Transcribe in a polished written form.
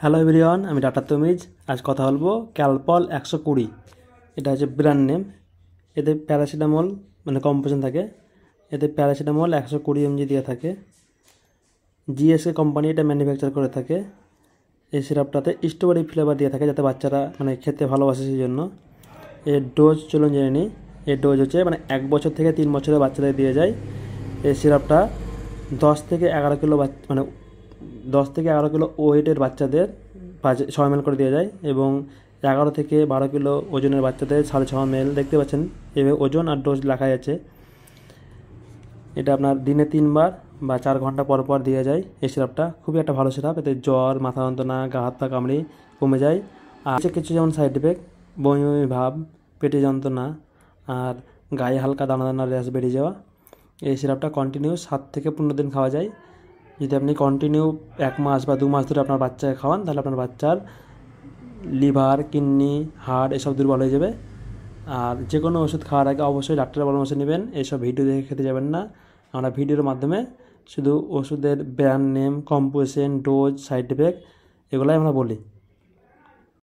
Hello everyone, আমি doctor তমিজ। আজ কথা বলবো ক্যালপল 120। এটা হচ্ছে ব্র্যান্ড নেম। এতে প্যারাসিটামল কম্পোজিশন থাকে। এতে প্যারাসিটামল 120 mg দিয়ে থাকে। জিএসকে কোম্পানি এটা ম্যানুফ্যাকচার করে থাকে। এই সিরাপটাতে স্ট্রবেরি ফ্লেভার দিয়ে থাকে, যাতে বাচ্চারা খেতে ভালোবাসে, সেই জন্য। এর ডোজ চলুন জেনে নিই। এর ডোজ হচ্ছে 1 বছর থেকে 3 বছরের বাচ্চাদের দিয়ে যায়। এই সিরাপটা 10 থেকে 11 কিলো 10 থেকে 11 কিলো ওয়েটের বাচ্চাদের 6 ml করে দেওয়া যায়, এবং 11 থেকে 12 কিলো ওজনের বাচ্চাদের 6.5 ml। দেখতে পাচ্ছেন এভাবে ওজন আর ডোজ লেখা আছে। এটা আপনার দিনে 3 বার বা 4 ঘন্টা পর পর দেওয়া যায়। এই সিরাপটা খুবই একটা ভালো সিরাপ। এতে জ্বর, মাথা যন্ত্রণা, গা হাত পা কামড়ি কমে যায়। আর কিছু যেমন সাইড এফেক্ট, বমি বমি ভাব, পেটে যন্ত্রণা, আর গায়ে হালকা দানা দানা র্যাশ বেরিয়ে যাওয়া। এই সিরাপটা কন্টিনিউ 7 থেকে 15 দিন খাওয়া যায়। যদি আপনি কন্টিনিউ 1 মাস বা 2 মাস ধরে আপনার বাচ্চাকে খাওয়ান, তাহলে আপনার বাচ্চার লিভার, কিডনি, হার্ট এসব দুর্বল হয়ে যাবে। আর যে কোনো ওষুধ খাওয়ার আগে অবশ্যই ডাক্তারের পরামর্শ নেবেন। এইসব ভিডিও দেখে খেতে যাবেন না। আমরা ভিডিওর মাধ্যমে শুধু ওষুধের brand name, composition, dose, side effect এগুলাই আমরা বলি।